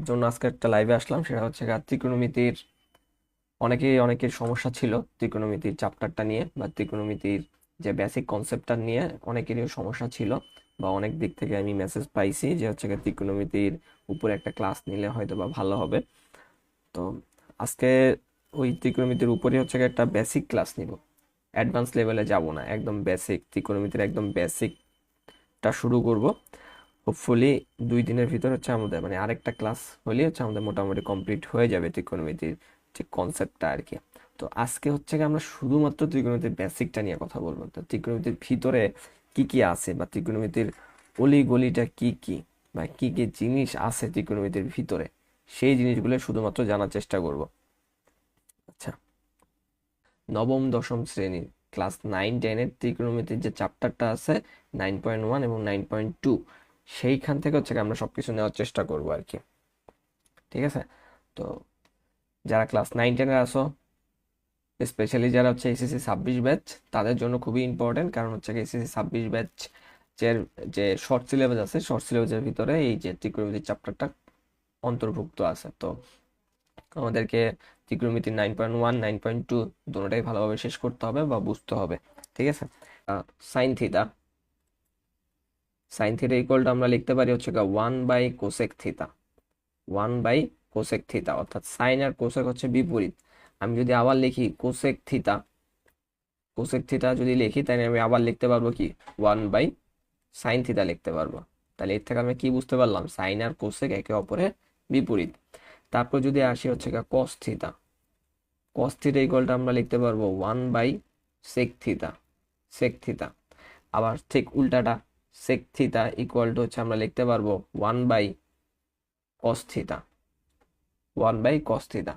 জন্য আজকে একটা লাইভে আসলাম। সেটা হচ্ছে ত্রিকোণমিতির অনেকের সমস্যা ছিল ত্রিকোণমিতির চ্যাপ্টারটা নিয়ে, বা ত্রিকোণমিতির যে বেসিক কনসেপ্টটা নিয়ে অনেকেরই সমস্যা ছিল, বা অনেক দিক থেকে আমি মেসেজ পাইছি যে হচ্ছে ত্রিকোণমিতির উপরে একটা ক্লাস নিলে হয়তো বা ভালো হবে। তো আজকে ওই ত্রিকোণমিতির উপরে হচ্ছে একটা বেসিক ক্লাস নিব। অ্যাডভান্স লেভেলে যাব না, একদম বেসিক ত্রিকোণমিতির একদম বেসিকটা শুরু করব। হোপফুলি 2 দিনের ভিতর হচ্ছে আমাদের মানে আরেকটা ক্লাস হলে হচ্ছে আমাদের মোটামুটি কমপ্লিট হয়ে যাবে ত্রিকোণমিতির যে কনসেপ্টটা আর কি। তো আজকে হচ্ছে আমরা শুধুমাত্র ত্রিকোণমিতির বেসিকটা নিয়ে কথা বলবো। তো ত্রিকোণমিতির ভিতরে কি কি আছে, বা ত্রিকোণমিতির অলি গলিটা কি কি, বা কি কি জিনিস আছে ত্রিকোণমিতির ভিতরে, সেই জিনিসগুলো শুধুমাত্র জানার চেষ্টা করব। আচ্ছা, নবম দশম শ্রেণীর ক্লাস 9-10-এর ত্রিকোণমিতির যে চ্যাপ্টারটা আছে 9.1 এবং 9.2, সেইখান থেকে হচ্ছে আমরা সবকিছু নেওয়ার চেষ্টা করব আর কি। ঠিক আছে? তো যারা ক্লাস 9-10-এর আসো, স্পেশালি যারা হচ্ছে এসএসসি 26 ব্যাচ, তাদের জন্য খুবই ইম্পর্টেন্ট। কারণ হচ্ছে এসএসসি 26 ব্যাচ এর যে শর্ট সিলেবাস আছে, শর্ট সিলেবাসের ভিতরে এই যে ত্রিকোণমিতির চ্যাপ্টারটা অন্তর্ভুক্ত আছে। তো আমাদেরকে ত্রিকোণমিতি 9.1 9.2 দুটোটাই ভালোভাবে শেষ করতে হবে বা বুঝতে হবে। ঠিক আছে? Sine theta, sine theta equal two আমরা লিখতে পারি হচ্ছে 1/কোসেক থিটা। 1/কোসেক থিটা, অর্থাৎ সাইন আর কোসেক হচ্ছে বিপরীত। আমি যদি আবার লিখি কোসেক থিটা, কোসেক থিটা যদি লিখি, তাহলে আমি আবার লিখতে পারবো কি 1/সাইন থিটা লিখতে পারবো। তাহলে এর থেকে আমরা কি বুঝতে পারলাম? সাইন আর কোসেক একে অপরের বিপরীত। তারপর যদি আসি হচ্ছে cos theta, cos theta equal two আমরা লিখতে পারবো 1/সেক থিটা, সেক থিটা। আবার ঠিক উল্টাটা, সেক থিটা ইকুয়াল টু হচ্ছে আমরা লিখতে পারবো 1/কস থিটা, 1/কস থিটা।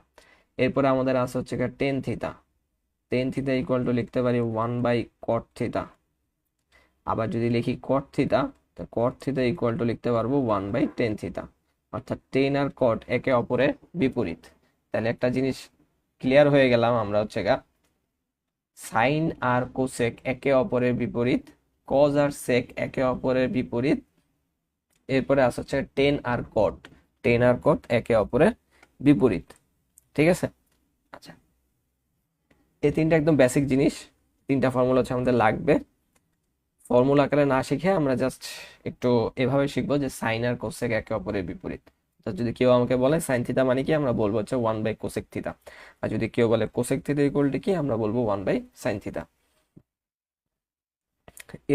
এরপরে আমাদের আছে হচ্ছে tan theta, tan theta equal two লিখতে পারি 1/কট থিটা। আবার যদি লিখি কট থিটা, তো কট থিটা ইকুয়াল টু লিখতে পারবো 1/টেন থিটা। অর্থাৎ টেন আর কট একে অপরের বিপরীত। তাহলে একটা জিনিস ক্লিয়ার হয়ে গেলাম আমরা হচ্ছে সাইন আর কোসেক একে অপরের বিপরীত, কজ আর সেক একে অপরের বিপরীত। এরপরে আছে হচ্ছে টেন আর কট, টেন আর কট একে অপরের বিপরীত। ঠিক আছে? আচ্ছা, এই তিনটা একদম বেসিক জিনিস, তিনটা ফর্মুলা হচ্ছে আমাদের লাগবে। ফর্মুলা আকারে না শিখে আমরা জাস্ট একটু এভাবে শিখবো যে সাইন আর কোসেক একে অপরের বিপরীত। তো যদি কেউ আমাকে বলে সাইন থিটা মানে কি, আমরা বলবো হচ্ছে 1/কোসেক থিটা। আর যদি কেউ বলে কোসেক থিটা ইকুয়াল টু কি, আমরা বলবো 1/সাইন থিটা।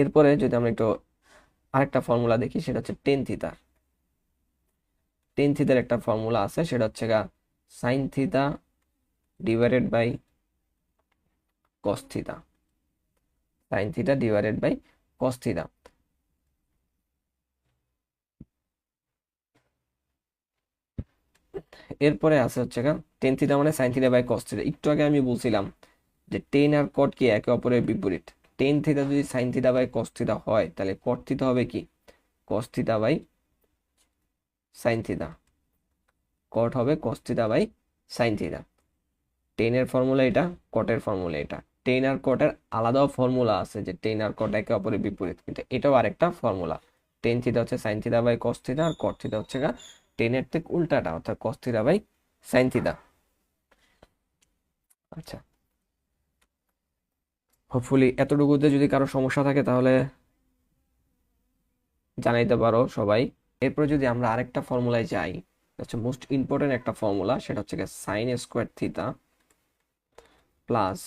এরপরে যদি আমরা একটু আরেকটা ফর্মুলা দেখি, সেটা হচ্ছে টেন থিটার। টেন থিটার একটা ফর্মুলা আছে, সেটা হচ্ছে sine theta divided by cos theta, sine theta divided by cos theta. এরপরে আছে হচ্ছে টেন থিটা মানে sine theta by cos theta. একটু আগে আমি বলছিলাম যে টেন আর কট কি একে অপরের বিপরীত। টেন থিটা যদি sine theta by cos theta হয়, তাহলে কট থিটা হবে কি cos theta by sine theta, cot হবে cos theta by sine theta. টেনের ফর্মুলা এটা, কটের ফর্মুলা এটা। টেন আর কটের আলাদাও ফর্মুলা আছে, যে টেন আর কট একে অপরের বিপরীত, কিন্তু এটাও আরেকটা ফর্মুলা। টেন থিটা হচ্ছে sine theta by cos theta, আর কট থিটা হচ্ছে টেনের ঠিক উল্টাটা, অর্থাৎ cos theta by sine theta. আচ্ছা, হোপফুলি এতটুকুতে যদি কারো সমস্যা থাকে তাহলে জানাইতে পারো সবাই। এরপর যদি আমরা আরেকটা ফর্মুলায় যাই, হচ্ছে মোস্ট ইম্পর্টেন্ট একটা ফর্মুলা, সেটা হচ্ছে sine square theta plus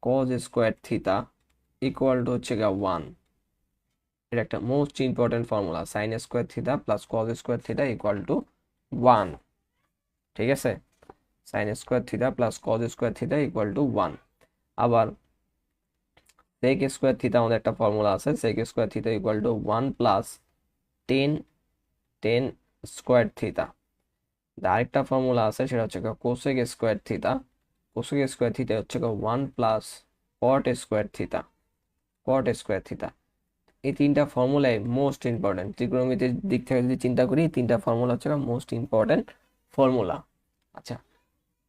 cos square theta equal to হচ্ছে 1। এটা একটা most important formula, sine square theta plus cos square theta equal to 1। ঠিক আছে? Sine square theta plus cos square theta equal to 1। আবার sec square theta আমাদের একটা formula আছে, sec square theta equal to 1 plus tan, tan square theta. আরেকটা formula আছে, সেটা হচ্ছে cosec square theta, cosec square theta হচ্ছে 1 plus cot square theta, cot square theta. এই তিনটা ফর্মুলাই মোস্ট ইম্পর্টেন্ট। ত্রিকোণমিতির দিক থেকে যদি চিন্তা করি, তিনটা ফর্মুলা হচ্ছে মোস্ট ইম্পর্টেন্ট ফর্মুলা। আচ্ছা,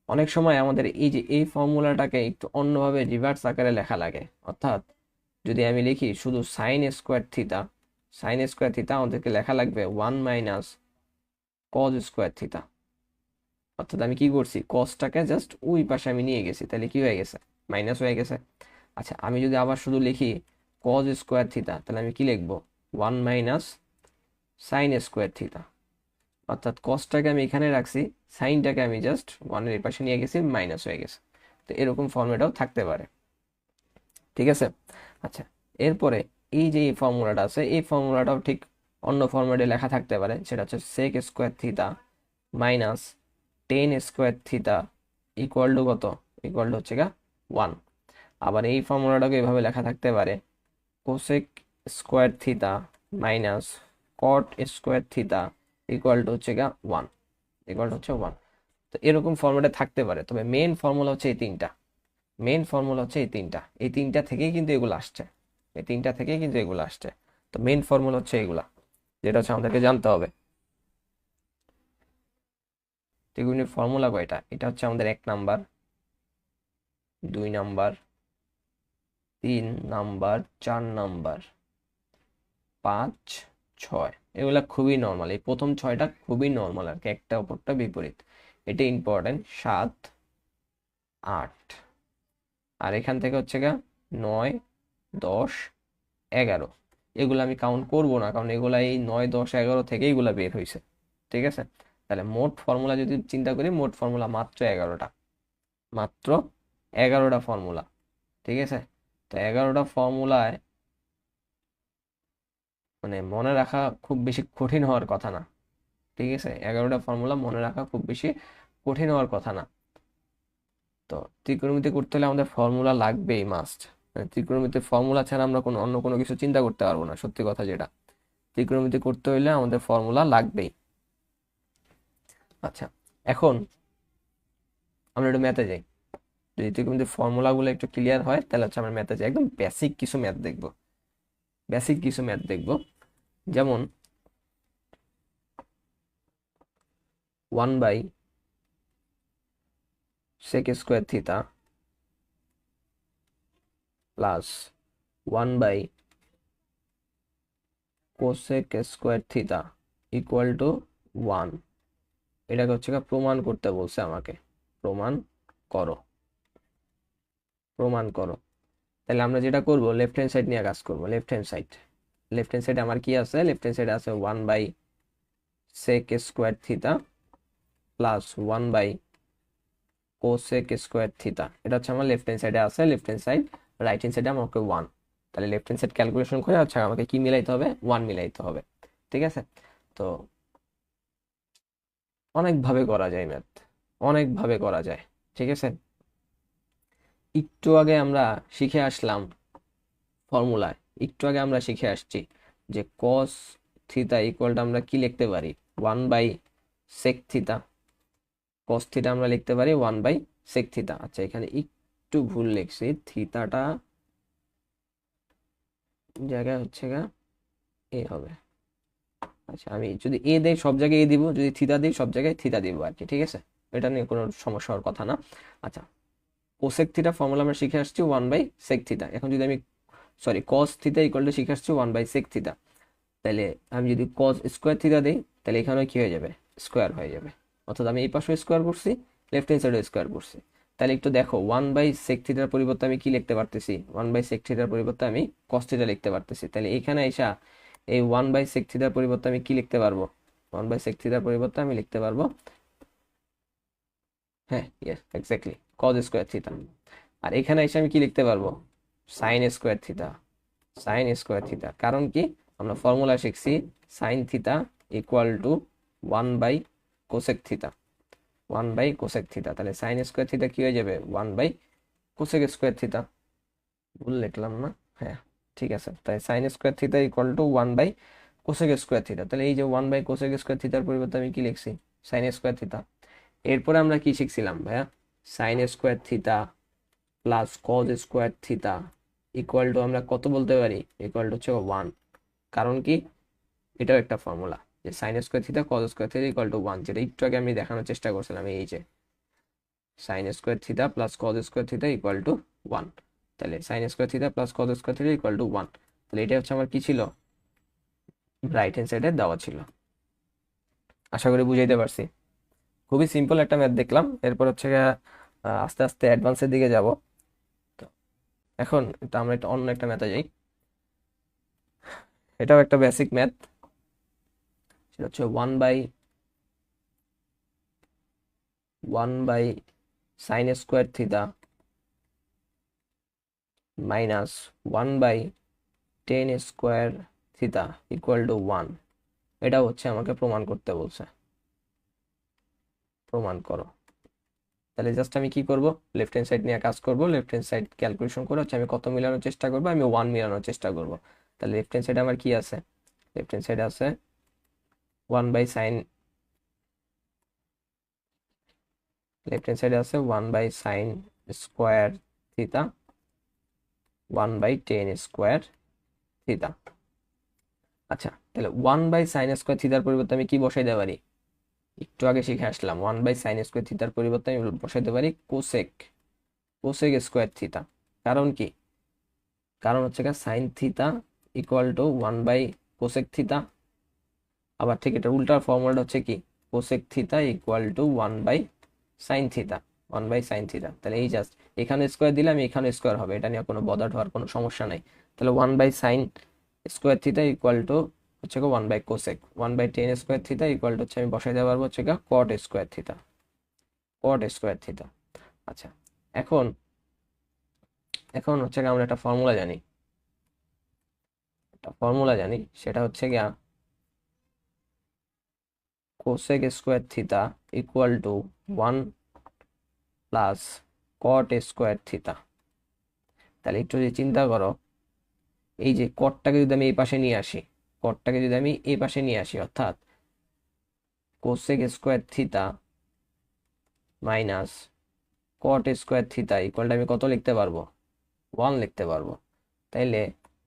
অনেক সময় আমাদের এই যে এই ফর্মুলাটাকে একটু অন্যভাবে রিভার্স আকারে লেখা লাগে। অর্থাৎ যদি আমি লিখি শুধু sign square theta, sine square theta আমাদেরকে লেখা লাগবে 1 মাইনাস কজ স্কোয়ার থিতা। অর্থাৎ আমি কি করছি, কজটাকে জাস্ট ওই পাশে আমি নিয়ে গেছি, তাহলে কি হয়ে গেছে, মাইনাস হয়ে গেছে। আচ্ছা আমি যদি আবার শুধু লিখি কজ স্কোয়ার থিতা, তাহলে আমি কি লিখবো, 1 মাইনাস সাইন স্কোয়ার থিতা। অর্থাৎ কজটাকে আমি এখানে রাখছি, সাইনটাকে আমি জাস্ট ওয়ানের এই পাশে নিয়ে গেছি, মাইনাস হয়ে গেছে। তো এরকম ফর্মেটাও থাকতে পারে, ঠিক আছে। আচ্ছা এরপরে এই যে এই ফর্মুলাটা আছে, এই ফর্মুলাটাও ঠিক অন্য ফর্মেটে লেখা থাকতে পারে, সেটা হচ্ছে sec square theta minus tan square theta equal to কত, ইকুয়াল টু হচ্ছে গা 1। আবার এই ফর্মুলাটাকে এভাবে লেখা থাকতে পারে, cosec square theta minus cot square theta equal to হচ্ছে গা 1, ইকুয়াল টু হচ্ছে 1। তো এরকম ফর্মুলা থাকতে পারে, তবে মেইন ফর্মুলা হচ্ছে এই তিনটা। মেইন ফর্মুলা হচ্ছে এই তিনটা থেকেই কিন্তু এগুলো আসছে, এই তিনটা থেকেই কিন্তু এগুলো আসছে। তো মেইন ফর্মুলা হচ্ছে এগুলা, যেটা হচ্ছে আমাদেরকে জানতে হবে। ত্রিকোণমিতির ফর্মুলা কয়টা, এটা হচ্ছে আমাদের 1 নাম্বার, 2 নাম্বার, 3 নাম্বার, 4 নাম্বার, 5, 6। এগুলা খুবই নর্মাল, এই প্রথম 6টা খুবই নর্মাল আর কি, একটা অপরটা বিপরীত। এটা ইম্পর্টেন্ট, 7, 8। আর এখান থেকে হচ্ছে গা 9, 10, 11। এগুলো আমি কাউন্ট করব না, কারণ এগুলা এই 9, 10, 11 থেকে এগুলা বের হয়েছে, ঠিক আছে। তাহলে মোট ফর্মুলা যদি চিন্তা করি, মোট ফর্মুলা মাত্র 11টা, মাত্র 11টা ফর্মুলা, ঠিক আছে। তো 11টা ফর্মুলায় মানে মনে রাখা খুব বেশি কঠিন হওয়ার কথা না, ঠিক আছে। 11টা ফর্মুলা মনে রাখা খুব বেশি কঠিন হওয়ার কথা না। তো ত্রিকোণমিতি করতে হলে আমাদের ফর্মুলা লাগবেই, মাস্ট। ত্রিকোণমিতির ফর্মুলা ছাড়া আমরা অন্য কোনো কিছু চিন্তা করতে পারবো না, সত্যি কথা যেটা। ত্রিকোণমিতি করতে হইলে আমাদের ফর্মুলা লাগবেই। আচ্ছা এখন আমরা একটু ম্যাথে যাই। যদি ত্রিকোণমিতির ফর্মুলাগুলো একটু ক্লিয়ার হয়, তাহলে হচ্ছে আমরা ম্যাথে যাই, একদম বেসিক কিছু ম্যাথ দেখবো, বেসিক কিছু ম্যাথ দেখবো। যেমন 1 by sec square theta plus 1 by cosec square theta equal to 1। এটাকে হচ্ছে প্রমাণ করতে বলছে আমাকে, প্রমাণ করো, প্রমাণ করো। তাহলে আমরা যেটা করব, লেফট হ্যান্ড সাইড নিয়ে কাজ করব। Left hand side, left hand সাইডে আমার কি আছে, লেফট হ্যান্ড সাইডে আছে 1 by sec square theta plus 1 by cosec square থিতা। এটা হচ্ছে আমার লেফট হ্যান্ড সাইডে আছে, left hand side. Right hand সাইডে আমাকে 1। তাহলে লেফট হ্যান্ড সাইড ক্যালকুলেশন করে হচ্ছে আমাকে কি মিলাইতে হবে, 1 মিলাইতে হবে, ঠিক আছে। তো অনেকভাবে করা যায় ম্যাথ, অনেকভাবে করা যায়, ঠিক আছে। একটু আগে আমরা শিখে আসলাম ফর্মুলায়, একটু আগে আমরা শিখে আসছি যে কস থিতা ইকুয়ালটা আমরা কি লিখতে পারি, 1 by sec theta. Cos theta আমরা লিখতে পারি 1 বাই সেক থিতা। আচ্ছা এখানে একটু ভুল লিখছি, থিতাটা জায়গায় হচ্ছে গা এ হবে। আচ্ছা আমি যদি এ দেই সব জায়গায় এ দিব, যদি থিতা দিই সব জায়গায় থিতা দিব আর কি, ঠিক আছে। এটা নিয়ে কোনো সমস্যা হওয়ার কথা না। আচ্ছা কোসেক থিটা ফর্মুলা আমরা শিখে আসছি 1 বাই সেক থিতা। এখন যদি আমি সরি কস থিতা ইকুয়াল টু শিখে আসছি 1 বাই সেক থিতা, তাহলে আমি যদি কস স্কোয়ার থিতা দিই, তাহলে এখানে কি হয়ে যাবে, স্কোয়ার হয়ে যাবে। অর্থাৎ আমি এই পাশে স্কোয়ার করছি, লেফট হ্যান্ড সাইডে স্কোয়ার করছি। তাহলে একটু দেখো 1 বাই সেক থিটার পরিবর্তে আমি কি লিখতে পারতেছি, 1 বাই সেক থিটার পরিবর্তে আমি কস থিটা লিখতে পারতেছি। তাহলে এখানে এসা এই 1 বাই সেক থিটার পরিবর্তে আমি কি লিখতে পারবো, 1 বাই সেক থিটার পরিবর্তে আমি লিখতে পারবো, হ্যাঁ yes exactly, cos square theta. আর এখানে এসে আমি কি লিখতে পারবো, sine square theta, sine square theta. কারণ কি, আমরা ফর্মুলা শিখছি sine theta equal to 1 by cosec theta, 1 by cosec theta. তাহলে সাইন স্কোয়ার থিটা কি হয়ে যাবে, 1 বাই কোসেক স্কোয়ার থিটা। ভুল লিখলাম না, হ্যাঁ ঠিক আছে। তাই sine square theta equal to 1 by cosec square theta. তাহলে এই যে 1 বাই কোসেক স্কোয়ার থিটার পরিবর্তে আমি কি লিখছি, সাইন স্কোয়ার থিটা। এরপরে আমরা কি শিখছিলাম ভাইয়া, sign square theta plus cos square theta equal two আমরা কত বলতে পারি, ইকুয়াল টু হচ্ছে 1। কারণ কি, এটাও একটা ফর্মুলা যে sign square theta cause square theta equal to 1, যেটা একটু আগে আমি দেখানোর চেষ্টা করছিলাম। এই যে sign square theta plus cos square theta equal to 1। তাহলে sine square theta plus cos square theta equal to 1। তাহলে এটা হচ্ছে আমার কি ছিল, রাইট হ্যান্ড সাইডে দেওয়া ছিল। আশা করি বুঝাইতে পারছি। খুবই সিম্পল একটা ম্যাথ দেখলাম, এরপর হচ্ছে গিয়ে, আস্তে আস্তে অ্যাডভান্সের দিকে যাব। তো এখন আমরা একটা অন্য একটা ম্যাথে যাই। এটাও একটা বেসিক ম্যাথ। সেটা হচ্ছে one by sine square theta minus 1/10 square theta equal to 1। এটা হচ্ছে আমাকে প্রমাণ করতে বলছে, প্রমাণ করো। তাহলে জাস্ট আমি কি করব, লেফট হ্যান্ড সাইড নিয়ে কাজ করব। লেফট হ্যান্ড সাইড ক্যালকুলেশন করে হচ্ছে আমি কত মিলানোর চেষ্টা করব, আমি 1 মিলানোর চেষ্টা করব। তাহলে লেফট হ্যান্ড সাইড আমার কি আছে, লেফট হ্যান্ড সাইড আছে 1/sin, লেফট হ্যান্ড সাইডে আছে 1/sin square theta 1/10 square theta. আচ্ছা, তাহলে 1/sin স্কোয়ার থিতার পরিবর্তে আমি কি বসাইতে পারি, একটু আগে শিখে আসলাম। 1/sin স্কোয়ার থিতার পরিবর্তে আমি বসাইতে পারি কোসেক, কোসেক স্কোয়ার থিতা। কারণ কি, কারণ হচ্ছে সাইন থিতা ইকুয়াল টু 1/কোসেক থিতা। আবার ঠিক এটা উল্টার ফর্মুলাটা হচ্ছে কি, কোসেক থিতা ইকুয়াল টু 1/সাইন থিতা, 1/সাইন থিতা। তাহলে এই জাস্ট এখানে স্কোয়ার দিলে আমি এখানে স্কোয়ার হবে, এটা নিয়ে কোনো বদার হওয়ার কোনো সমস্যা নাই। তাহলে 1/sin square theta equal to হচ্ছে 1/কোসেক, 1/10 স্কোয়ার থিতা ইকুয়াল টু হচ্ছে আমি বসাই দিতে পারবো হচ্ছে কট স্কোয়ার থিতা, কট স্কোয়ার থিতা। আচ্ছা, এখন এখন হচ্ছে আমরা একটা ফর্মুলা জানি, একটা ফর্মুলা জানি, সেটা হচ্ছে গিয়া cosec square theta equal to 1 plus cot square থিতা। তাহলে একটু যদি চিন্তা করো, এই যে কটটাকে যদি আমি এই পাশে নিয়ে আসি, কটটাকে যদি আমি এই পাশে নিয়ে আসি, অর্থাৎ cosec square theta minus cot square theta ইকুয়ালটা আমি কত লিখতে পারবো, 1 লিখতে পারবো। তাইলে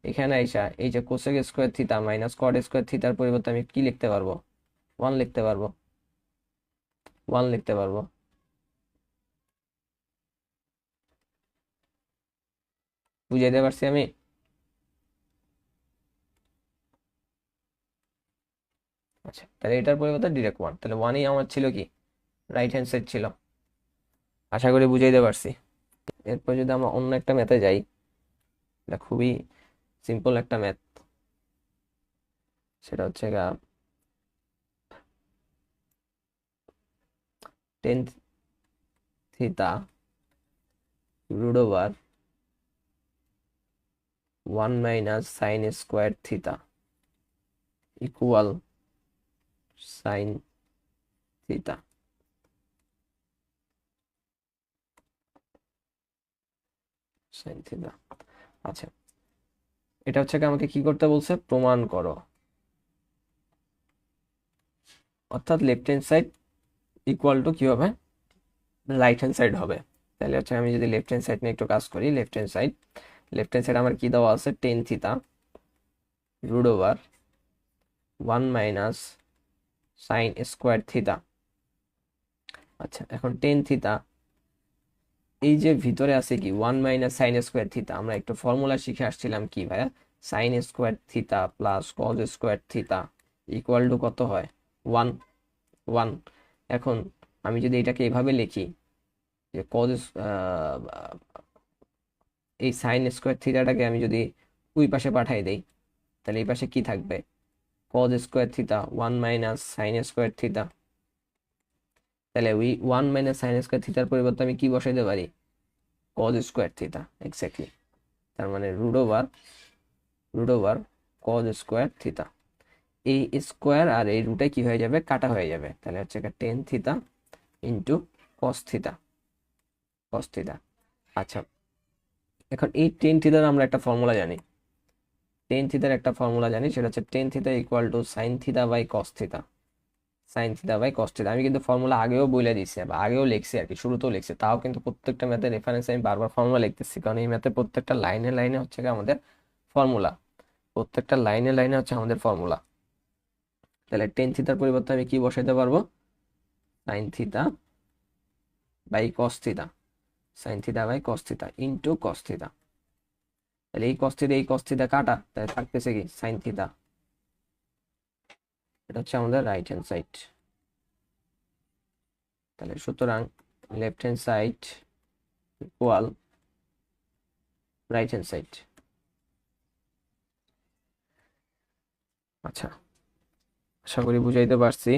এখানে আইসা এই যে cosec square theta minus cot square থিতার পরিবর্তে আমি কি লিখতে পারবো, 1 লিখতে পারবো, 1 লিখতে পারবো। বুঝাইতে পারছি আমি? আচ্ছা, তাহলে এটার পরিবর্তে ডিরেক্ট 1, তাহলে 1ই আমার ছিল কি, রাইট হ্যান্ড সাইড ছিল। আশা করি বুঝাইতে পারছি। এরপর যদি আমরা অন্য একটা ম্যাথে যাই, এটা খুবই সিম্পল একটা ম্যাথ। সেটা হচ্ছে tan theta root over 1 - sin square theta equal sine theta. Sine theta. আচ্ছা, এটা হচ্ছে আমাকে কি করতে বলছে, প্রমাণ করো। অর্থাৎ left hand side equal to কি হবে, রাইট হ্যান্ড সাইড হবে। তাহলে হচ্ছে আমি যদি লেফট হ্যান্ড সাইড নিয়ে একটু কাজ করি, লেফট হ্যান্ড সাইড আমার কি দেওয়া আছে, tan theta root over 1 - sin square theta. আচ্ছা, এখন টেন থিতা, এই যে ভিতরে আছে কি 1 - sin স্কোয়ার থিতা, আমরা একটু ফর্মুলা শিখে আসছিলাম কি ভাইয়া, sin square theta plus cos square theta equal to কত হয়, 1, 1। এখন আমি যদি এটাকে এভাবে লিখি যে এই sin স্কোয়ার থিতাটাকে আমি যদি ওই পাশে পাঠাই দেই, তাহলে এই পাশে কি থাকবে, কজ স্কোয়ার থিতা 1 - sin স্কোয়ার থিতা। তাহলে ওই 1 - sin স্কোয়ার থিতার পরিবর্তে আমি কি বসাইতে পারি, কজ স্কোয়ার থিতা, এক্স্যাক্টলি। তার মানে root over cos square theta. এই স্কোয়ার আর এই রুটে কি হয়ে যাবে, কাটা হয়ে যাবে। তাহলে হচ্ছে টেন থিতা ইন্টু কস থিতা, কস থিতা। আচ্ছা, এখন এই টেন থিতার আমরা একটা ফর্মুলা জানি, সেটা হচ্ছে tan theta equal to sine theta by cos theta, sine theta by cos theta. আমি কিন্তু ফর্মুলা আগেও বলে দিছি বা আগেও লিখছি আর কি, শুরুতেও লিখছি, তাও কিন্তু প্রত্যেকটা ম্যাথের রেফারেন্স আমি বারবার ফর্মুলা লিখতেছি, কারণ এই ম্যাথে প্রত্যেকটা লাইনে লাইনে হচ্ছে আমাদের ফর্মুলা, প্রত্যেকটা লাইনে লাইনে হচ্ছে আমাদের ফর্মুলা। তাহলে টেন থিতার পরিবর্তে আমি কি বসাইতে পারবো, sine theta by cos theta, sine theta by cos theta into cos theta. তাহলে এই কস থিতা কাটা, তাহলে থাকতেছে কি সাইন থিতা। এটা হচ্ছে আমাদের রাইট হ্যান্ড সাইড। তাহলে সুতরাং left hand side equal right hand side. আচ্ছা, আশা করি বুঝাইতে পারছি।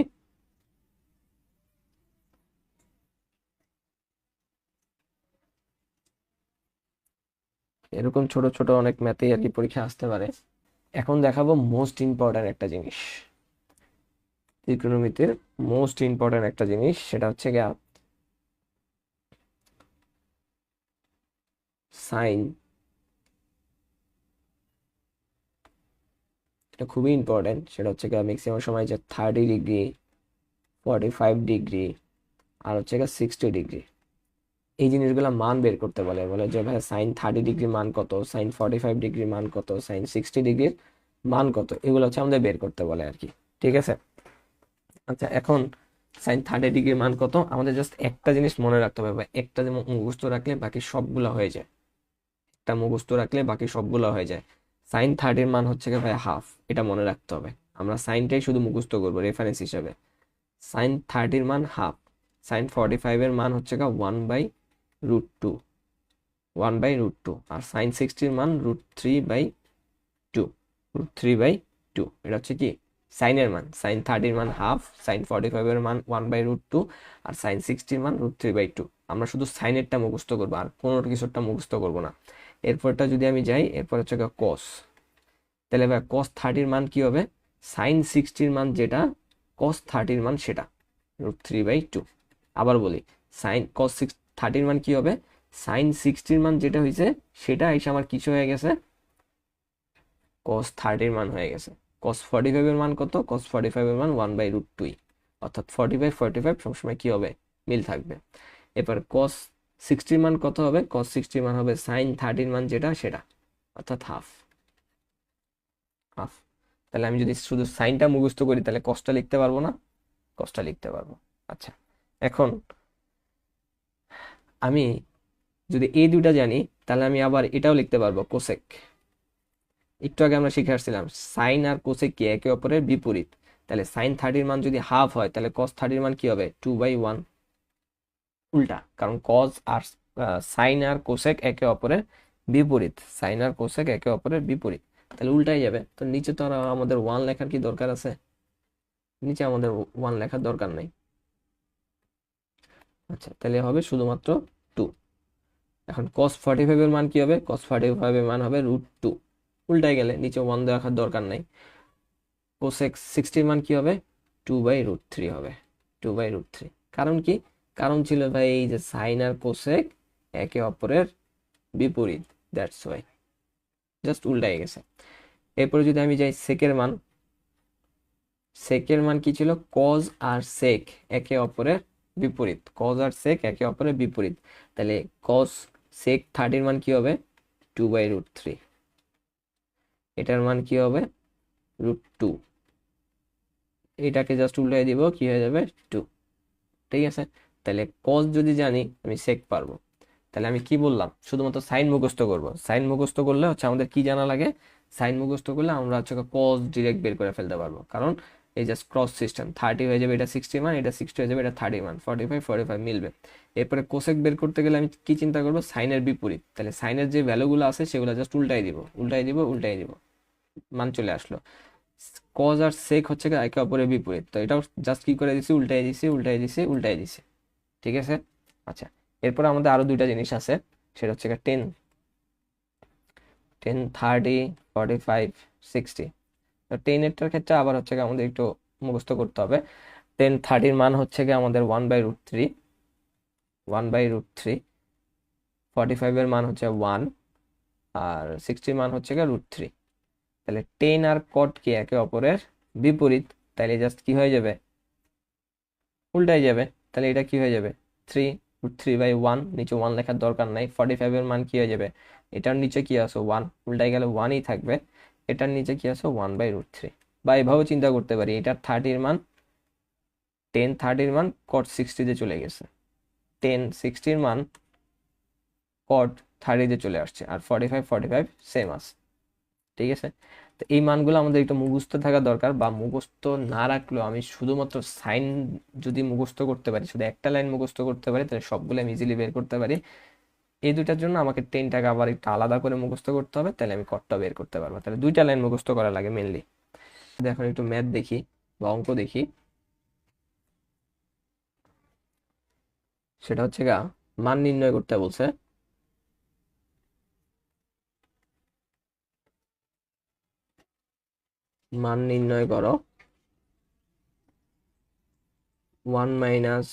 এরকম ছোট ছোট অনেক ম্যাথে আর কি পরীক্ষা আসতে পারে। এখন দেখাবো মোস্ট ইম্পর্ট্যান্ট একটা জিনিস, ত্রিকোণমিতির মোস্ট ইম্পর্ট্যান্ট একটা জিনিস, সেটা হচ্ছে গিয়া সাইন। এটা খুবই ইম্পর্ট্যান্ট, সেটা হচ্ছে গিয়া ম্যাক্সিমাম সময় যে 30 ডিগ্রি, 45 ডিগ্রি, আর হচ্ছে গিয়া 60 ডিগ্রি, এই জিনিসগুলো মান বের করতে বলে। বলে যে ভাই সাইন 30 ডিগ্রি মান কত, সাইন 45 ডিগ্রি মান কত, সাইন 60 ডিগ্রির মান কত, এগুলো হচ্ছে আমাদের বের করতে বলে আর কি। ঠিক আছে। আচ্ছা, এখন সাইন 30 ডিগ্রি মান কত, আমাদের জাস্ট একটা জিনিস মনে রাখতে হবে, বা একটা মুখস্থ রাখলে বাকি সবগুলো হয়ে যায়। একটা মুখস্থ রাখলে বাকি সবগুলো হয়ে যায়। সাইন 30-এর মান হচ্ছে কি ভাই হাফ, এটা মনে রাখতে হবে। আমরা সাইনটাই শুধু মুখস্থ করবো রেফারেন্স হিসাবে। সাইন 30-এর মান হাফ। সাইন 45-এর মান হচ্ছে গা 1/√2, 1/√2। আর সাইন 60-এর মান √3/2, √3/2। এটা হচ্ছে কি সাইনের মান। সাইন 30-এর মান হাফ, সাইন 45-এর মান 1/√2, আর সাইন 60-এর মান √3/2। আমরা শুধু সাইনেরটা মুখস্থ করবো, আর কোনো কিছুটা মুখস্থ করবো না। এরপরটা যদি আমি যাই, এরপর হচ্ছে কস। তাহলে ভাই কস 30-এর মান কি হবে, সাইন 60-এর মান যেটা, কস 30-এর মান সেটা, √3/2। আবার বলি, সাইন কস 30-এর মান কি হবে, সাইন 60-এর মান যেটা হয়েছে সেটা এসে আমার কিছু হয়ে গেছে, কস 30-এর মান হয়ে গেছে। কস 45-এর মান কত, কস 45-এর মান 1/√2, অর্থাৎ 45 45 সবসময় কি হবে, মিল থাকবে। এবার কস 60-এর মান কত হবে, কস 60-এর মান হবে সাইন 30-এর মান যেটা সেটা, অর্থাৎ হাফ, হাফ। তাহলে আমি যদি শুধু সাইনটা মুখস্থ করি তাহলে কসটা লিখতে পারবো না, কসটা লিখতে পারবো। আচ্ছা, এখন আমি যদি এই দুটা জানি, তাহলে আমি আবার এটাও লিখতে পারবো, কোসেক। একটু আগে আমরা শিখে আসছিলাম সাইন আর কোসেক কি একে অপরের বিপরীত। তাহলে সাইন 30-এর মান যদি হাফ হয়, তাহলে কস 30-এর মান কি হবে, 2/1। উল্টা, কারণ কস আর সাইন আর কোসেক একে অপরের বিপরীত, সাইন আর কোসেক একে অপরের বিপরীত, তাহলে উল্টাই যাবে। তো নিচে তো আর আমাদের 1 লেখার কি দরকার আছে, নিচে আমাদের 1 লেখার দরকার নেই। আচ্ছা, তাহলে হবে শুধুমাত্র 2। এখন cos 45-এর মান কি হবে, cos 45-এর মান হবে √2। উল্টাই গেলে নিচে 1 দেখার দরকার নাই। cosec 60-এর মান কি হবে, 2/√3 হবে, 2/√3। কারণ কি, কারণ ছিল ভাই এই যে সাইন আর কোসেক একে অপরের বিপরীত, দ্যাটস ওয়াই, জাস্ট উল্টাই গেছে। এরপরে যদি আমি যাই সেকের মান, সেকের মান কি ছিল, কজ আর সেক একে অপরের বিপরীত, কজ আর সেক একে অপরের বিপরীত। তাহলে কজ সেক 30-এর মান কি হবে, 2/√3। এটার মান কি হবে, √2। এটাকে জাস্ট উল্টাই দিব, কি হয়ে যাবে, 2। ঠিক আছে। তাহলে কজ যদি জানি, আমি সেক পারবো। তাহলে আমি কি বললাম, শুধুমাত্র সাইন মুখস্থ করব। সাইন মুখস্থ করলে হচ্ছে আমাদের কি জানা লাগে, সাইন মুখস্থ করলে আমরা হচ্ছে কজ ডিরেক্ট বের করে ফেলতে পারবো। কারণ এই জাস্ট ক্রস সিস্টেম, 30 হয়ে যাবে এটা 60 মান, এটা 60 হয়ে যাবে এটা 30 মান, 45 45 মিলবে। এরপরে কোসেক বের করতে গেলে আমি কি চিন্তা করবো, সাইনের বিপরীত। তাহলে সাইনের যে ভ্যালুগুলো আছে সেগুলো জাস্ট উল্টাই দিব, উল্টাই দিব, উল্টাই দিব, মান চলে আসলো। কজ আর সেক হচ্ছে একে অপরের বিপরীত, তো এটাও জাস্ট কি করে দিছি, উল্টাই দিছি, উল্টাই দিছি, উল্টাই দিছি। ঠিক আছে। আচ্ছা, এরপর আমাদের আরো দুইটা জিনিস আছে, সেটা হচ্ছে 10, 10, 30, 45, 60। তো 10-এরটার ক্ষেত্রে আবার হচ্ছে আমাদের একটু মুখস্থ করতে হবে। 10, 30-এর মান হচ্ছে আমাদের 1/√3, 1/√3। 45-এর মান হচ্ছে 1, আর 60-এর মান হচ্ছে √3। তাহলে 10 আর কট কি একে অপরের বিপরীত, তাহলে জাস্ট কি হয়ে যাবে, উল্টাই যাবে। তাহলে এটা কি হয়ে যাবে, 3√3/1, নিচে 1 লেখার দরকার নাই। 45-এর মান কি হয়ে যাবে, এটার নিচে কি আছে 1, উল্টাই গেলে 1ই থাকবে। এটার নিচে কি আছে 1/√3। বা এভাবেও চিন্তা করতে পারি, এটার 30-এর মান, 10 30-এর মান কট 60-তে চলে গেছে, 10 60-এর মান কট 30-তে চলে আসছে, আর 45 45 সেম আছে। ঠিক আছে। তো এই মানগুলো আমাদের একটু মুখস্থ থাকা দরকার, বা মুখস্থ না রাখলেও আমি শুধুমাত্র সাইন যদি মুখস্থ করতে পারি, শুধু একটা লাইন মুখস্থ করতে পারি, তাহলে সবগুলো আমি ইজিলি বের করতে পারি। এই দুইটার জন্য আমাকে 10টাকে আবার একটু আলাদা করে মুখস্থ করতে হবে, তাহলে আমি কটটা বের করতে পারবো। তাহলে দুইটা লাইন মুখস্থ করা লাগে মেনলি। এখন একটু ম্যাথ দেখি বা অঙ্ক দেখি। সেটা হচ্ছে গা মান নির্ণয় করতে বলছে। মান নির্ণয় করো 1 minus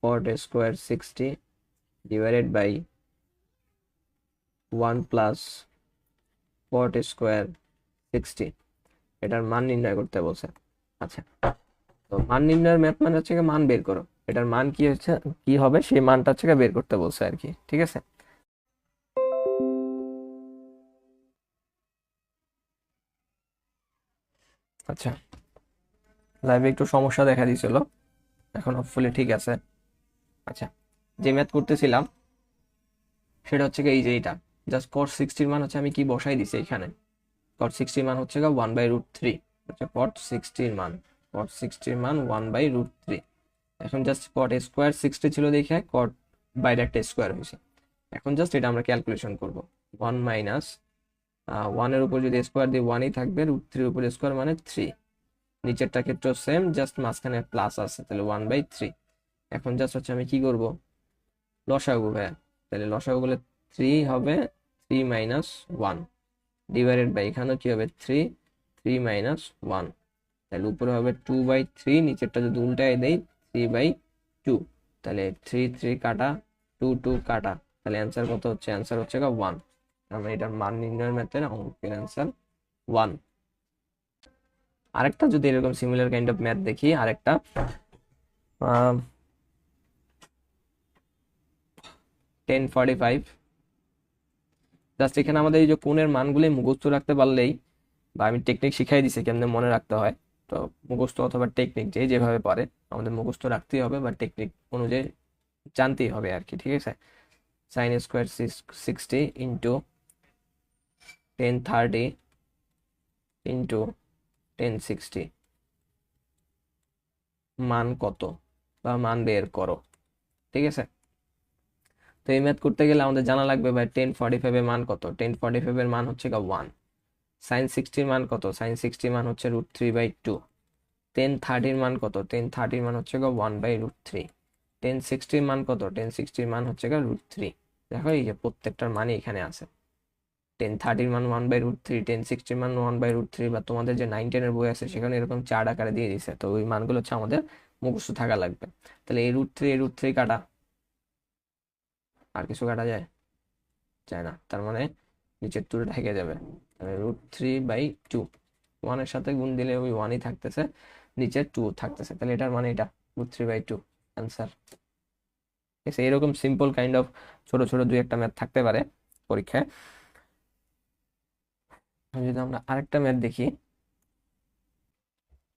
cot square 60 divided by 1 plus cot square 60, এটার মান নির্ণয় করতে বলছে। আচ্ছা, তো মান নির্ণয়ের ম্যাথ মানে হচ্ছে মান বের করো, এটার মান কি হচ্ছে, কি হবে সেই মানটা হচ্ছে বের করতে বলছে আর কি। ঠিক আছে, আচ্ছা লাইভে একটু সমস্যা দেখা দিয়েছিল, এখন হোপফুলি ঠিক আছে। আচ্ছা, যে ম্যাথ করতেছিলাম সেটা হচ্ছে এই যে এটা জাস্ট cot 60 মান হচ্ছে আমি কি বসাই দিছি এখানে। cot 60 মান হচ্ছে 1/√3, হচ্ছে cot 60 মান, cot 60 মান 1/√3। এখন জাস্ট cot স্কোয়ার 60 ছিল দেখে cot বাইরে একটা স্কোয়ার হয়েছে। এখন জাস্ট এটা আমরা ক্যালকুলেশন করব। 1 মাইনাস 1 এর উপর যদি স্কোয়ার দিয়ে 1ই থাকবে, √3 এর উপর স্কোয়ার মানে 3, নিচেরটা ক্ষেত্রেও সেম, জাস্ট মাঝখানে প্লাস আছে, তাহলে 1/3। এখন জাস্ট হচ্ছে আমি কি করব, লসাগু ভাইয়া, তাহলে লসাগু বলে 3 হবে 3 মাইনাস 1 ডিভাইডেড বাই এখানেও কি হবে 3, 3 মাইনাস 1, তাহলে উপরে হবে 2/3, নিচেরটা যদি উল্টায় দেই 3/2, তাহলে 3 3 কাটা, 2 2 কাটা, তাহলে অ্যান্সার কত হচ্ছে, অ্যান্সার হচ্ছে 1। আমরা এটার মান নির্ণয়ের ম্যাথের অঙ্কের অ্যান্সার 1। আরেকটা যদি এরকম সিমিলার কাইন্ড অফ ম্যাথ দেখি, আরেকটা 1045, জাস্ট এখানে আমাদের এই যে কোণের মানগুলি মুখস্থ রাখতে পারলেই, বা আমি টেকনিক শিখাই দিছি কেমনে মনে রাখতে হয়, তো মুখস্থ অথবা টেকনিক যে যেভাবে পারে আমাদের মুখস্থ রাখতেই হবে, বা টেকনিক অনুযায়ী জানতেই হবে আর কি। ঠিক আছে, সাইন স্কোয়ার 60 ইন্টু 1030 ইন্টু 1060 মান কত, বা মান বের করো। ঠিক আছে, তো এই ম্যাথ করতে গেলে আমাদের জানা লাগবে ভাই 1045 এর মান কত। 1045 এর মান হচ্ছে 1। সাইন 60 মান কত, সাইন 60 মান হচ্ছে √3/2। 1030 মান কত, 1030 মান হচ্ছে 1/√3। 1060 মান কত, 1060 মান হচ্ছে √3। দেখো এই যে প্রত্যেকটার মানই এখানে আছে। 1030 মান 1/√3, 1060 মান 1/√3, বা তোমাদের যে 9 10 এর বই আছে সেখানে এরকম চার্ট আকারে দিয়ে দিছে, তো ওই মানগুলো হচ্ছে আমাদের মুখস্থ থাকা লাগবে। তাহলে এই √3 কাটা, আর কিছু কাটা যায়, যায় না, তার মানে নিচের টুটা থেকে যাবে, তাহলে √3/2, 1 এর সাথে গুণ দিলে ওই 1ই থাকতেছে, নিচে 2 থাকতেছে, তাহলে এটার মানে এটা √3/2 অ্যান্সার। ঠিক আছে, এরকম সিম্পল কাইন্ড অফ ছোট ছোট দুই একটা ম্যাথ থাকতে পারে পরীক্ষায়। যদি আমরা আরেকটা ম্যাথ দেখি,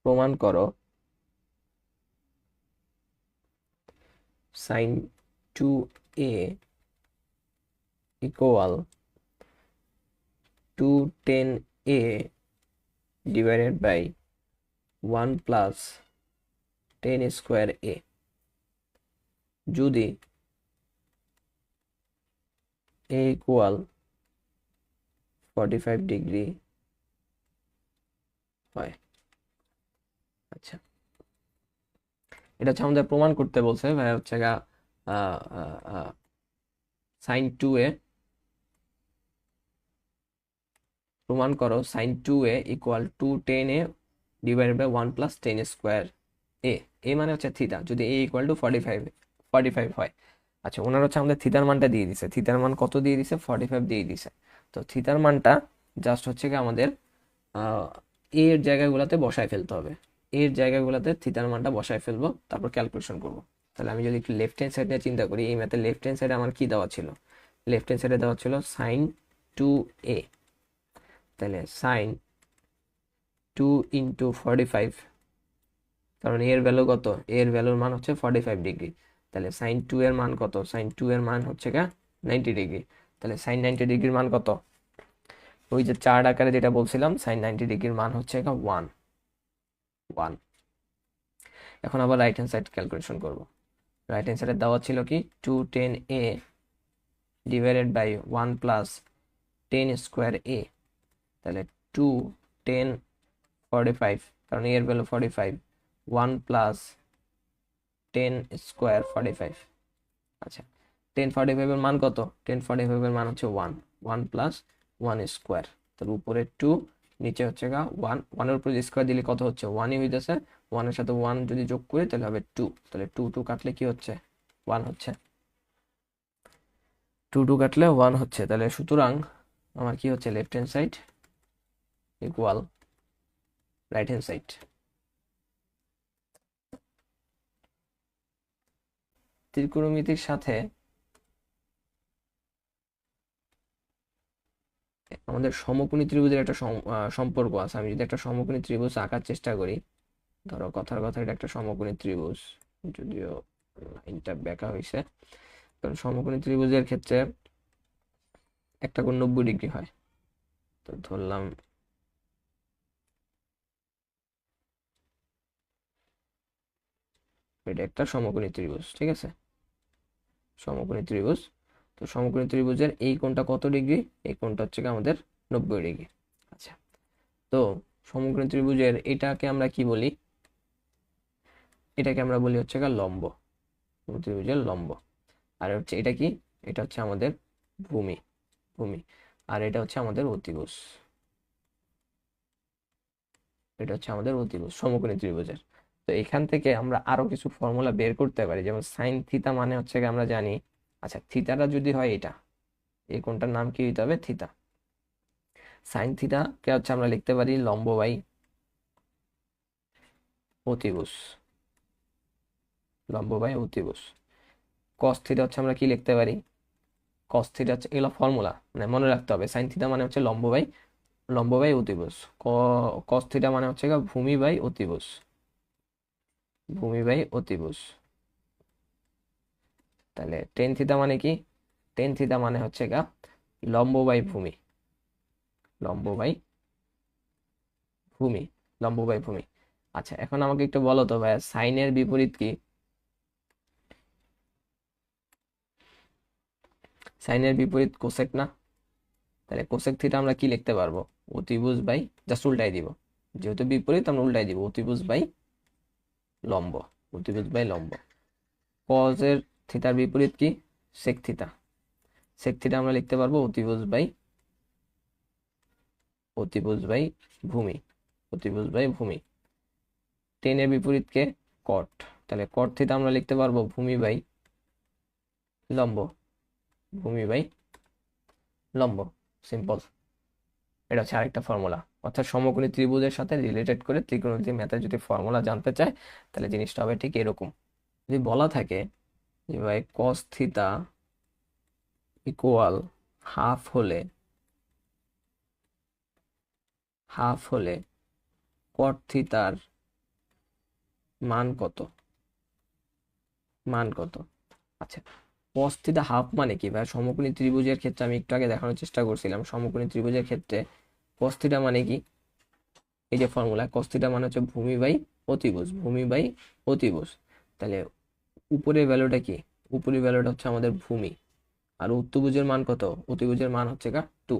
প্রমাণ করো sine 2a equal 210a divided by 1 plus 10 square a, যদি a ইকুয়াল 45 ডিগ্রি হয়। আচ্ছা, এটা হচ্ছে আমাদের প্রমাণ করতে বলছে ভাই, হচ্ছে গা সাইন 2a, প্রমাণ করো sine 2a equal 210a divided by 1 plus 10 square A. A মানে হচ্ছে থিটা, যদি এ ইকুয়াল টু 45 হয়। আচ্ছা, ওনার হচ্ছে আমাদের থিতার মানটা দিয়ে দিছে, থিতার মান কত দিয়ে দিছে, 45 দিয়ে দিছে। তো থিতার মানটা জাস্ট হচ্ছে কি আমাদের এর জায়গাগুলোতে বসায় ফেলতে হবে, এর জায়গাগুলোতে থিতার মানটা বসায় ফেলবো, তারপর ক্যালকুলেশন করব। তাহলে আমি যদি একটু লেফট হ্যান্ড সাইড নিয়ে চিন্তা করি, এই ম্যাথে লেফট হ্যান্ড সাইডে আমার কি দেওয়া ছিল, লেফট হ্যান্ড সাইডে দেওয়া ছিল সাইন 2a, তাহলে সাইন 2 ইন্টু 45, কারণ এর ভ্যালু কত, এর ভ্যালুর মান হচ্ছে 45 ডিগ্রি, তাহলে সাইন 2 এর মান কত, সাইন 2 এর মান হচ্ছে 90 ডিগ্রি, তাহলে সাইন 90 ডিগ্রির মান কত, ওই যে চার্ট আকারে যেটা বলছিলাম sin 90 ডিগ্রির মান হচ্ছে ওয়ান ওয়ান। এখন আবার রাইট হ্যান্ড সাইড ক্যালকুলেশন করব। রাইট হ্যান্ড সাইডে দেওয়া ছিল কি 210a divided by 1 plus 10 square a, তাহলে 210 45, কারণ এর ভ্যালু 45, 1 প্লাস 10 স্কোয়ার 45। আচ্ছা, 1045 এর মান কত? 1045 এর মান হচ্ছে 1, 1 প্লাস 1 স্কোয়ার, তার উপরে 2, নিচে হচ্ছে 1, 1 এর উপরে স্কোয়ার দিলে কত হচ্ছে? 1ই হইতেছে। 1 এর সাথে 1 যদি যোগ করি তাহলে হবে 2, তাহলে 2 2 কাটলে কি হচ্ছে? 1 হচ্ছে। 2 2 কাটলে 1 হচ্ছে। তাহলে সুতরাং আমার কি হচ্ছে? Left hand side equal right hand side. ত্রিকোণমিতির সাথে আমাদের সমকোণী ত্রিভুজের একটা সম্পর্ক আছে। আমি যদি একটা সমকোণী ত্রিভুজ আঁকার চেষ্টা করি, ধরো কথার কথা এটা একটা সমকোণী ত্রিভুজ, যদিও লাইনটা বেঁকা হয়েছে, কারণ সমকোণী ত্রিভুজের ক্ষেত্রে একটা কোণ 90 ডিগ্রি হয়। তো ধরলাম এটা একটা সমকোণী ত্রিভুজ, ঠিক আছে? সমকোণী ত্রিভুজ। তো সমকোণী ত্রিভুজের এই কোণটা কত ডিগ্রি? এই কোণটা হচ্ছে আমাদের 90 ডিগ্রি। আচ্ছা, তো সমকোণী ত্রিভুজের এটাকে আমরা কি বলি? এটাকে আমরা বলি হচ্ছে লম্ব, ত্রিভুজের লম্ব। আর হচ্ছে এটা কি? এটা হচ্ছে আমাদের ভূমি, ভূমি। আর এটা হচ্ছে আমাদের অতিভুজ, এটা হচ্ছে আমাদের অতিভুজ সমকোণী ত্রিভুজের। তো এখান থেকে আমরা আরো কিছু ফর্মুলা বের করতে পারি, যেমন সাইন থিতা মানে হচ্ছে আমরা জানি, আচ্ছা থিতাটা যদি হয় এটা, এই কোণটার নাম কি হইতে হবে? থিতা। সাইন থিতা কে হচ্ছে আমরা লিখতে পারি লম্ব বাই অতিভুজ, লম্ব বাই অতিভুজ। কস থিটা হচ্ছে আমরা কি লিখতে পারি? কস থিটা হচ্ছে, এগুলো ফর্মুলা মানে মনে রাখতে হবে। সাইন থিটা মানে হচ্ছে লম্ব বাই অতিভুজ। কস থিটা মানে হচ্ছে ভূমি বাই অতিভুজ, ভূমি বাই অতিভুজ। তাহলে টেন থিটা মানে কি? টেন থিটা মানে হচ্ছে লম্ব বাই ভূমি, লম্ব বাই ভূমি, লম্ব বাই ভূমি। আচ্ছা, এখন আমাকে একটু বলো তো ভাইয়া, সাইনের বিপরীত কি? সাইনের বিপরীত কোসেক না? তাহলে কোসেক থিটা আমরা কি লিখতে পারবো? অতিভুজ বাই, জাস্ট উল্টাই দিব, যেহেতু বিপরীত আমরা উল্টাই দিব, অতিভুজ বাই লম্ব, অতিভুজ বাই লম্ব। কজের থিটার বিপরীত কি? Sec theta. সেক থিটা আমরা লিখতে পারবো অতিভুজ বাই ভূমি, অতিভুজ বাই ভূমি। টেনের বিপরীত কে? কট। তাহলে কট থিটা আমরা লিখতে পারবো ভূমি বাই লম্ব, ভূমি বাই লম্ব। সিম্পল। এটা হচ্ছে আরেকটা ফর্মুলা। অর্থাৎ সমকোণী ত্রিভুজের সাথে রিলেটেড করে ত্রিকোণমিতি ম্যাথের যদি ফর্মুলা জানতে চায়, তাহলে জিনিসটা হবে ঠিক এরকম। যদি বলা থাকে যে ভাই কস থিটা ইকুয়াল হাফ হলে, হাফ হলে কট থিতার মান কত? মান কত? আচ্ছা, কস থিটা হাফ মানে কি ভাই? সমকোণী ত্রিভুজের ক্ষেত্রে আমি একটু আগে দেখানোর চেষ্টা করছিলাম, সমকোণী ত্রিভুজের ক্ষেত্রে কস থিটা মানে কি? এই যে ফর্মুলা, cos থিটা মানে হচ্ছে ভূমি বাই অতিভুজ, ভূমি বাই অতিভুজ। তাহলে উপরের ভ্যালুটা কি? উপরের ভ্যালুটা হচ্ছে আমাদের ভূমি, আর অতিভুজের মান কত? অতিভুজের মান হচ্ছে 2।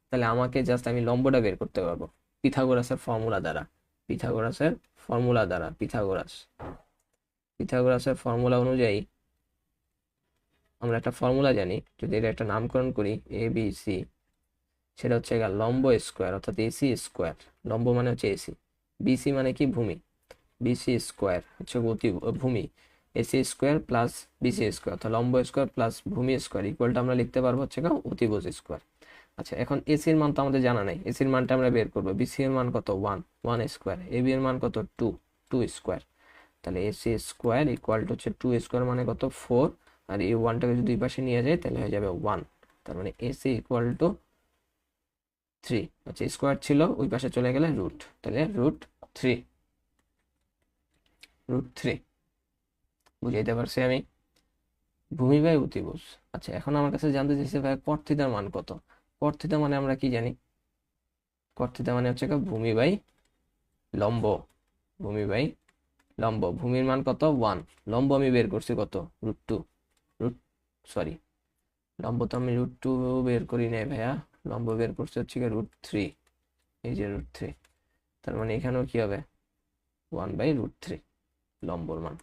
তাহলে আমাকে জাস্ট আমি লম্বটা বের করতে পারবো পিথাগোরাসের ফর্মুলা দ্বারা, পিথাগোরাসের ফর্মুলা দ্বারা, পিথাগোরাসের ফর্মুলা অনুযায়ী আমরা একটা ফর্মুলা জানি, যদি এটা একটা নামকরণ করি এ বি সি, সেটা হচ্ছে লম্ব স্কোয়ার, অর্থাৎ এসি স্কোয়ার। লম্ব মানে হচ্ছে এসি, বিসি মানে কি? ভূমি। বিসি স্কোয়ার হচ্ছে ভূমি, AC square plus BC square, অর্থাৎ লম্ব স্কোয়ার প্লাস ভূমি স্কোয়ার ইকুয়ালটা আমরা লিখতে পারবো হচ্ছে অতিভুজ স্কোয়ার। আচ্ছা, এখন এসির মান তো আমাদের জানা নাই, এসির মানটা আমরা বের করবো। বিসি এর মান কত? 1 স্কোয়ার। এবি এর মান কত? 2 স্কোয়ার। তাহলে এসি স্কোয়ার ইকুয়াল টু হচ্ছে 2 স্কোয়ার মানে কত? 4। আর এই ওয়ানটাকে যদি দুই পাশে নিয়ে যায় তাহলে হয়ে যাবে 1। তার মানে এসি ইকুয়াল টু 3। আচ্ছা, স্কোয়ার ছিল, ওই পাশে চলে গেলে রুট, তাহলে √3, √3। বুঝাইতে পারছি আমি? ভূমি বাই অতিভুজ। আচ্ছা, এখন আমার কাছে জানতে চাইছে ভাই কট থিটার মান কত? কট থিটা মানে আমরা কি জানি? cot থিটা মানে হচ্ছে ভূমি বাই লম্ব, ভূমি বাই লম্ব। ভূমির মান কত 1, লম্ব আমি বের করছি কত √2, রুট সরি লম্ব তো আমি √2 বের করি নাই ভাইয়া, লম্ব বের করছি হচ্ছে √3, এই যে √3, তার মানে এখানেও কি হবে 1/√3 লম্বর মান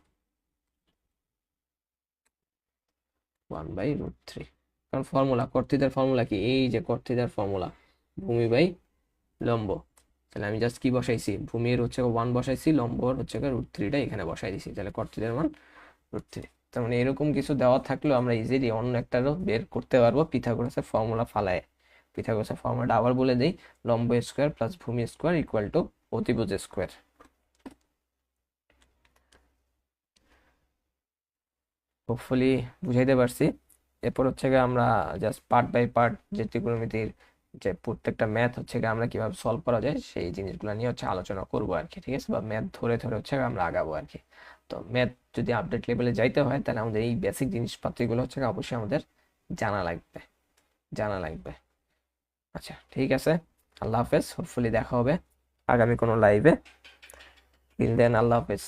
1/√3। কারণ ফর্মুলা cot থিটার ফর্মুলা কি, এই যে cot থিটার ফর্মুলা ভূমি বাই লম্ব। তাহলে আমি জাস্ট কি বসাইছি, ভূমির হচ্ছে 1 বসাইছি, লম্বর হচ্ছে √3টা এখানে বসাই দিছি, তাহলে cot থিটার মান √3। তার মানে এরকম কিছু দেওয়া থাকলেও আমরা ইজিলি অন্য একটারও বের করতে পারবো পিথাগোরাসের ফর্মুলা ফালায়। পিথাগোরাসের ফর্মুলাটা আবার বলে দেই, লম্ব স্কোয়ার প্লাস ভূমি স্কোয়ার ইকুয়াল টু অতিভুজ স্কোয়ার। হোপফুলি বুঝাইতে পারছি। এরপর হচ্ছে আমরা জাস্ট পার্ট বাই পার্ট যে ত্রিকোণমিতির যে প্রত্যেকটা ম্যাথ হচ্ছে আমরা কিভাবে সলভ করা যায় সেই জিনিসগুলো নিয়ে হচ্ছে আলোচনা করবো আর কি, ঠিক আছে, বা ম্যাথ ধরে ধরে হচ্ছে আমরা আগাবো আর কি। তো ম্যাথ যদি আপডেট লেভেলে যাইতে হয় তাহলে আমাদের এই বেসিক জিনিসপাতিগুলো হচ্ছে অবশ্যই আমাদের জানা লাগবে, জানা লাগবে। আচ্ছা ঠিক আছে, আল্লাহ হাফেজ, হোপফুলি দেখা হবে আগামী কোনো লাইভে। টিল দেন আল্লাহ হাফেজ।